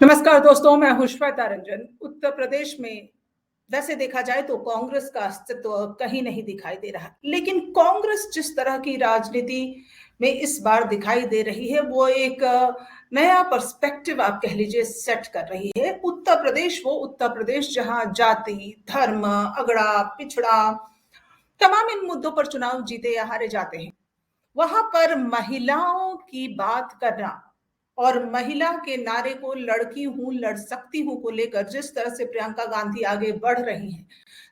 नमस्कार दोस्तों, मैं हूं श्वेता रंजन। उत्तर प्रदेश में वैसे देखा जाए तो कांग्रेस का अस्तित्व कहीं नहीं दिखाई दे रहा, लेकिन कांग्रेस जिस तरह की राजनीति में इस बार दिखाई दे रही है वो एक नया पर्सपेक्टिव आप कह लीजिए सेट कर रही है। उत्तर प्रदेश जहां जाति, धर्म, अगड़ा, पिछड़ा तमाम इन मुद्दों पर चुनाव जीते या हारे जाते हैं, वहां पर महिलाओं की बात करना और महिला के नारे को लड़की हूं, लड़ सकती हूं को लेकर जिस तरह से प्रियंका गांधी आगे बढ़ रही हैं,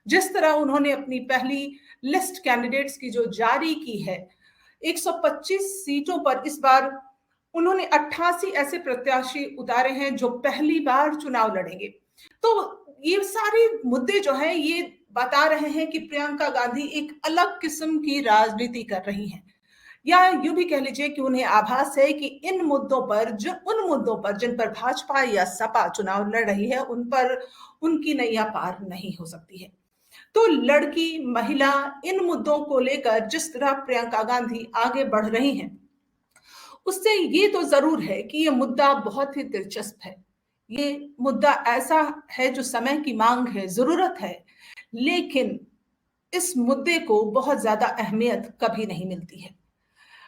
जिस तरह उन्होंने अपनी पहली लिस्ट कैंडिडेट्स की जो जारी की है, 125 सीटों पर इस बार उन्होंने 88 ऐसे प्रत्याशी उतारे हैं जो पहली बार चुनाव लड़ेंगे। तो ये सारे मुद्दे जो हैं ये बता रहे हैं कि प्रियंका गांधी एक अलग किस्म की राजनीति कर रही हैं, या यूं भी कह लीजिए कि उन्हें आभास है कि उन मुद्दों पर जिन पर भाजपा या सपा चुनाव लड़ रही है, उन पर उनकी नैया पार नहीं हो सकती है। तो लड़की, महिला, इन मुद्दों को लेकर जिस तरह प्रियंका गांधी आगे बढ़ रही हैं, उससे ये तो जरूर है कि ये मुद्दा बहुत ही दिलचस्प है। ये मुद्दा ऐसा है जो समय की मांग है, जरूरत है, लेकिन इस मुद्दे को बहुत ज्यादा अहमियत कभी नहीं मिलती है।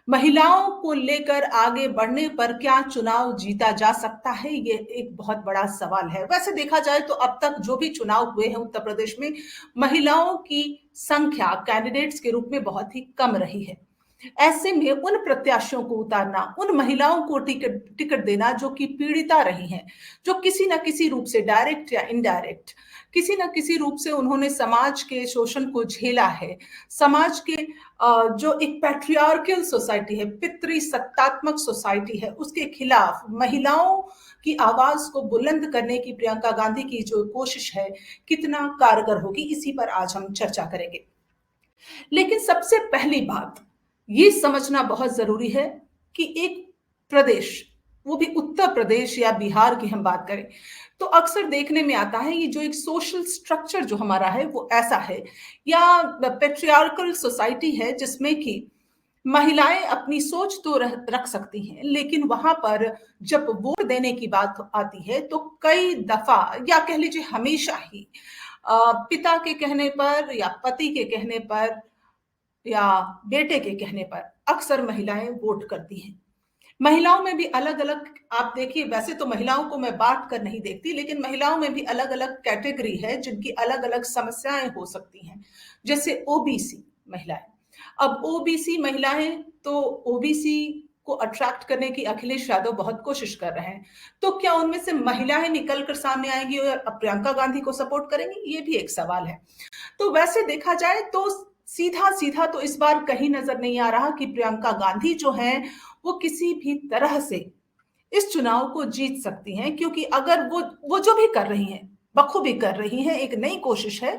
महिलाओं को लेकर आगे बढ़ने पर क्या चुनाव जीता जा सकता है, ये एक बहुत बड़ा सवाल है। वैसे देखा जाए तो अब तक जो भी चुनाव हुए हैं उत्तर प्रदेश में, महिलाओं की संख्या कैंडिडेट्स के रूप में बहुत ही कम रही है। ऐसे में उन प्रत्याशियों को उतारना, उन महिलाओं को टिकट टिकट देना जो कि पीड़िता रही हैं, जो किसी ना किसी रूप से डायरेक्ट या इनडायरेक्ट किसी ना किसी रूप से उन्होंने समाज के शोषण को झेला है। समाज के जो एक पैट्रियार्कल सोसाइटी है, पितृसत्तात्मक सोसाइटी है, उसके खिलाफ महिलाओं की आवाज को बुलंद करने की प्रियंका गांधी की जो कोशिश है, कितना कारगर होगी, इसी पर आज हम चर्चा करेंगे। लेकिन सबसे पहली बात ये समझना बहुत जरूरी है कि एक प्रदेश, वो भी उत्तर प्रदेश या बिहार की हम बात करें, तो अक्सर देखने में आता है ये जो एक सोशल स्ट्रक्चर जो हमारा है वो ऐसा है, या पेट्रियार्कल सोसाइटी है, जिसमें कि महिलाएं अपनी सोच तो रख सकती हैं, लेकिन वहां पर जब वोट देने की बात आती है तो कई दफा या कह लीजिए हमेशा ही पिता के कहने पर या पति के कहने पर या बेटे के कहने पर अक्सर महिलाएं वोट करती हैं। महिलाओं में भी अलग अलग, आप देखिए, वैसे तो महिलाओं को मैं बांट कर नहीं देखती, लेकिन महिलाओं में भी अलग अलग कैटेगरी है जिनकी अलग अलग समस्याएं हो सकती हैं। जैसे ओबीसी महिलाएं, अब ओबीसी महिलाएं, तो ओबीसी को अट्रैक्ट करने की अखिलेश यादव बहुत कोशिश कर रहे हैं, तो क्या उनमें से महिलाएं निकल कर सामने आएंगी और प्रियंका गांधी को सपोर्ट करेंगी, ये भी एक सवाल है। तो वैसे देखा जाए तो सीधा सीधा तो इस बार कहीं नजर नहीं आ रहा कि प्रियंका गांधी जो है वो किसी भी तरह से इस चुनाव को जीत सकती हैं, क्योंकि अगर वो जो भी कर रही हैं, बखूबी कर रही हैं, एक नई कोशिश है,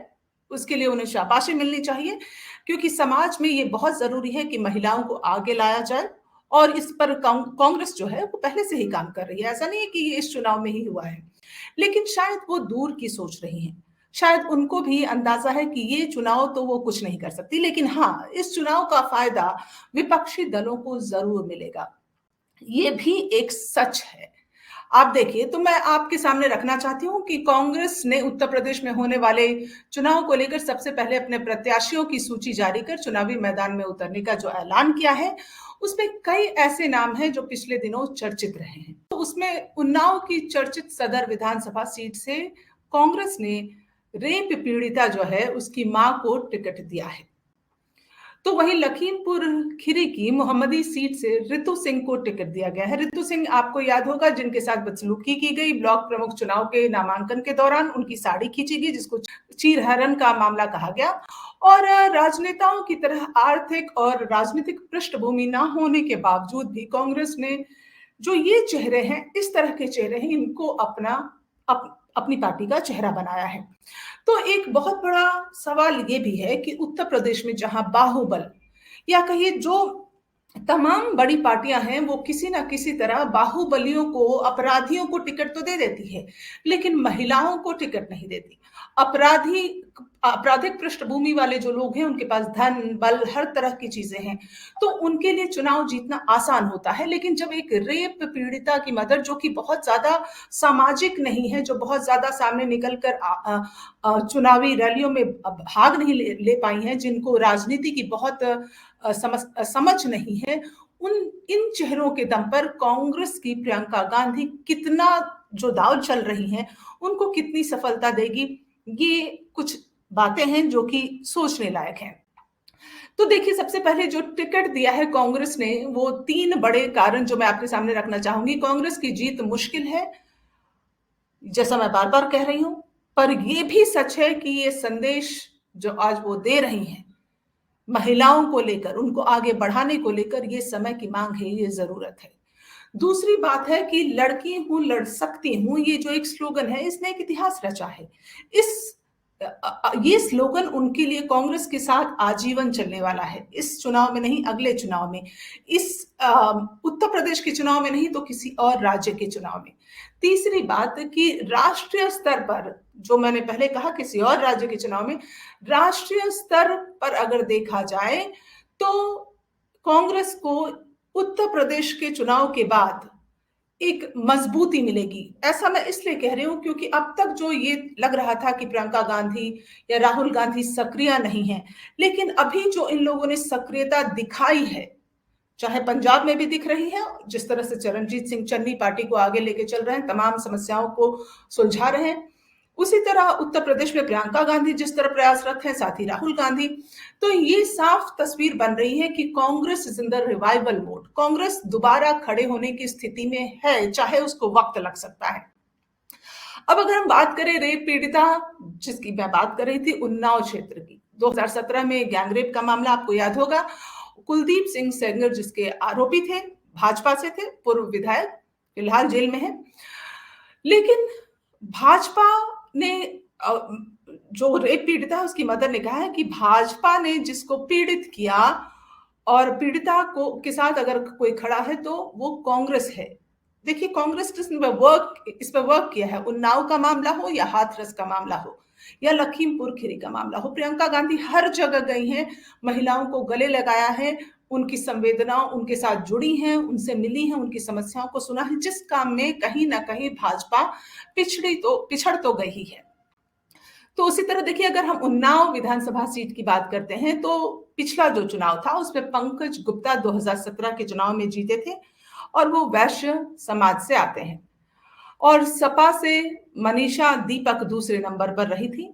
उसके लिए उन्हें शाबाशी मिलनी चाहिए, क्योंकि समाज में ये बहुत जरूरी है कि महिलाओं को आगे लाया जाए। और इस पर कांग्रेस जो है वो पहले से ही काम कर रही है, ऐसा नहीं है कि ये इस चुनाव में ही हुआ है, लेकिन शायद वो दूर की सोच रही हैं। शायद उनको भी अंदाजा है कि ये चुनाव तो वो कुछ नहीं कर सकती, लेकिन हाँ, इस चुनाव का फायदा विपक्षी दलों को जरूर मिलेगा, ये भी एक सच है। आप देखिए, तो मैं आपके सामने रखना चाहती हूं कि कांग्रेस ने उत्तर प्रदेश में होने वाले चुनाव को लेकर सबसे पहले अपने प्रत्याशियों की सूची जारी कर चुनावी मैदान में उतरने का जो ऐलान किया है, उसमें कई ऐसे नाम हैं जो पिछले दिनों चर्चित रहे हैं। तो उसमें उन्नाव की चर्चित सदर विधानसभा सीट से कांग्रेस ने रेप पीड़िता जो है उसकी मां को टिकट दिया है। तो वहीं लखीमपुर खीरी की मोहम्मदी सीट से रितु सिंह को टिकट दिया गया है। रितु सिंह आपको याद होगा, जिनके साथ बदसलूकी की गई, ब्लॉक प्रमुख चुनाव के नामांकन के दौरान उनकी साड़ी खींची गई, जिसको चीरहरण का मामला कहा गया। और राजनेताओं की तरह आर्थिक और राजनीतिक पृष्ठभूमि न होने के बावजूद भी कांग्रेस ने जो ये चेहरे हैं, इस तरह के चेहरे हैं, इनको अपनी पार्टी का चेहरा बनाया है। तो एक बहुत बड़ा सवाल ये भी है कि उत्तर प्रदेश में जहां बाहुबल या कहिए जो तमाम बड़ी पार्टियां हैं, वो किसी ना किसी तरह बाहुबलियों को, अपराधियों को टिकट तो दे देती है, लेकिन महिलाओं को टिकट नहीं देती। अपराधी आपराधिक पृष्ठभूमि वाले जो लोग हैं, उनके पास धन बल हर तरह की चीजें हैं, तो उनके लिए चुनाव जीतना आसान होता है। लेकिन जब एक रेप पीड़िता की मदर, जो कि बहुत ज्यादा सामाजिक नहीं है, जो बहुत ज्यादा सामने निकलकर चुनावी रैलियों में भाग नहीं ले पाई हैं, जिनको राजनीति की बहुत समझ नहीं है, उन इन चेहरों के दम पर कांग्रेस की प्रियंका गांधी कितना जो दाव चल रही हैं, उनको कितनी सफलता देगी, ये कुछ बातें हैं जो कि सोचने लायक हैं। तो देखिए, सबसे पहले जो टिकट दिया है कांग्रेस ने, वो तीन बड़े कारण जो मैं आपके सामने रखना चाहूंगी। कांग्रेस की जीत मुश्किल है, जैसा मैं बार बार कह रही हूं, पर यह भी सच है कि ये संदेश जो आज वो दे रही हैं महिलाओं को लेकर, उनको आगे बढ़ाने को लेकर, ये समय की मांग है, ये जरूरत है। दूसरी बात है कि लड़की हूं लड़ सकती हूं, ये जो एक स्लोगन है, इसने एक इतिहास रचा है। इस ये स्लोगन उनके लिए कांग्रेस के साथ आजीवन चलने वाला है, इस चुनाव में नहीं, अगले चुनाव में, इस उत्तर प्रदेश के चुनाव में नहीं, तो किसी और राज्य के चुनाव में। तीसरी बात कि राष्ट्रीय स्तर पर, जो मैंने पहले कहा किसी और राज्य के चुनाव में, राष्ट्रीय स्तर पर अगर देखा जाए तो कांग्रेस को उत्तर प्रदेश के चुनाव के बाद एक मजबूती मिलेगी। ऐसा मैं इसलिए कह रही हूं क्योंकि अब तक जो ये लग रहा था कि प्रियंका गांधी या राहुल गांधी सक्रिय नहीं है, लेकिन अभी जो इन लोगों ने सक्रियता दिखाई है, चाहे पंजाब में भी दिख रही है, जिस तरह से चरणजीत सिंह चन्नी पार्टी को आगे लेके चल रहे हैं, तमाम समस्याओं को सुलझा रहे हैं, उसी तरह उत्तर प्रदेश में प्रियंका गांधी जिस तरह प्रयासरत है, साथ ही राहुल गांधी। तो ये साफ तस्वीर बन रही है कि Congress is in the revival mode. Congress दोबारा खड़े होने की स्थिति में है, चाहे उसको वक्त लग सकता है। अब अगर हम बात करें रेप पीड़िता, जिसकी मैं बात कर रही थी, उन्नाव क्षेत्र की, 2017 में गैंगरेप का मामला आपको याद होगा। कुलदीप सिंह सेंगर जिसके आरोपी थे, भाजपा से थे, पूर्व विधायक, फिलहाल जेल में है। लेकिन भाजपा ने, जो रेप पीड़िता है उसकी मदर ने कहा है कि भाजपा ने जिसको पीड़ित किया और पीड़िता को के साथ अगर कोई खड़ा है तो वो कांग्रेस है। देखिए, कांग्रेस इस पर वर्क किया है। उन्नाव का मामला हो या हाथरस का मामला हो या लखीमपुर खीरी का मामला हो, प्रियंका गांधी हर जगह गई हैं, महिलाओं को गले लगाया है, उनकी संवेदनाओं उनके साथ जुड़ी हैं, उनसे मिली हैं, उनकी समस्याओं को सुना है, जिस काम में कहीं ना कहीं भाजपा पिछड़ तो गई ही है। तो उसी तरह देखिए, अगर हम उन्नाव विधानसभा सीट की बात करते हैं, तो पिछला जो चुनाव था उसमें पंकज गुप्ता 2017 के चुनाव में जीते थे, और वो वैश्य समाज से आते हैं। और सपा से मनीषा दीपक दूसरे नंबर पर रही थी।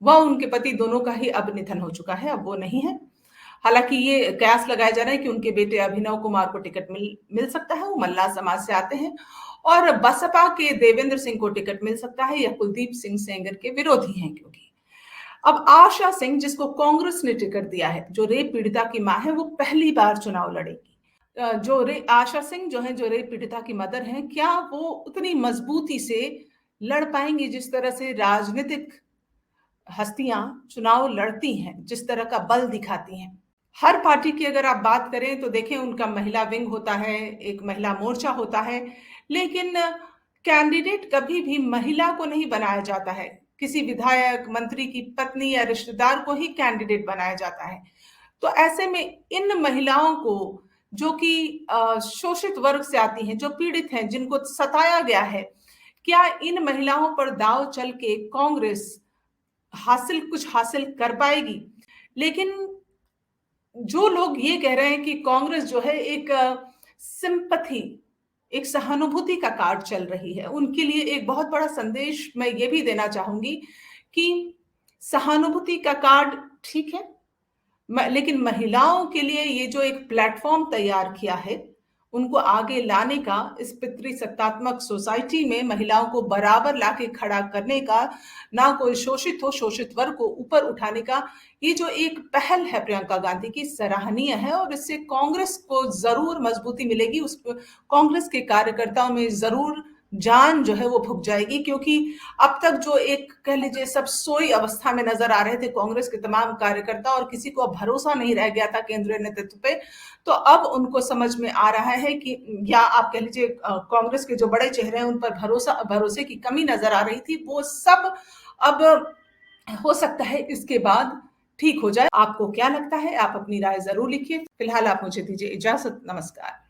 वह, उनके पति दोनों का ही अब निधन हो चुका है, अब वो नहीं है। हालांकि ये कयास लगाया जा रहा है कि उनके बेटे अभिनव कुमार को टिकट मिल सकता है, वो मल्ला समाज से आते हैं, और बसपा के देवेंद्र सिंह को टिकट मिल सकता है, या कुलदीप सिंह सेंगर के विरोधी हैं। क्योंकि अब आशा सिंह, जिसको कांग्रेस ने टिकट दिया है, जो रेप पीड़िता की मां है, वो पहली बार चुनाव लड़ेगी। आशा सिंह जो है, जो रेप पीड़िता की मदर हैं, क्या वो उतनी मजबूती से लड़ पाएंगी जिस तरह से राजनीतिक हस्तियां चुनाव लड़ती हैं, जिस तरह का बल दिखाती हैं? हर पार्टी की अगर आप बात करें तो देखें, उनका महिला विंग होता है, एक महिला मोर्चा होता है, लेकिन कैंडिडेट कभी भी महिला को नहीं बनाया जाता है। किसी विधायक, मंत्री की पत्नी या रिश्तेदार को ही कैंडिडेट बनाया जाता है। तो ऐसे में इन महिलाओं को, जो कि शोषित वर्ग से आती हैं, जो पीड़ित हैं, जिनको सताया गया है, क्या इन महिलाओं पर दाव चल के कांग्रेस कुछ हासिल कर पाएगी? लेकिन जो लोग ये कह रहे हैं कि कांग्रेस जो है एक सिंपैथी, एक सहानुभूति का कार्ड चल रही है, उनके लिए एक बहुत बड़ा संदेश मैं ये भी देना चाहूंगी कि सहानुभूति का कार्ड ठीक है, लेकिन महिलाओं के लिए ये जो एक प्लेटफॉर्म तैयार किया है, उनको आगे लाने का, इस पितृसत्तात्मक सोसाइटी में महिलाओं को बराबर लाके खड़ा करने का, ना कोई शोषित हो, शोषित वर्ग को ऊपर उठाने का, ये जो एक पहल है प्रियंका गांधी की, सराहनीय है, और इससे कांग्रेस को जरूर मजबूती मिलेगी, उस कांग्रेस के कार्यकर्ताओं में जरूर जान जो है वो भुग जाएगी, क्योंकि अब तक जो एक कह लीजिए सब सोई अवस्था में नजर आ रहे थे कांग्रेस के तमाम कार्यकर्ता, और किसी को अब भरोसा नहीं रह गया था केंद्रीय नेतृत्व पे। तो अब उनको समझ में आ रहा है कि, या आप कह लीजिए कांग्रेस के जो बड़े चेहरे हैं उन पर भरोसे की कमी नजर आ रही थी, वो सब अब हो सकता है इसके बाद ठीक हो जाए। आपको क्या लगता है? आप अपनी राय जरूर लिखिए। फिलहाल आप मुझे दीजिए इजाजत। नमस्कार।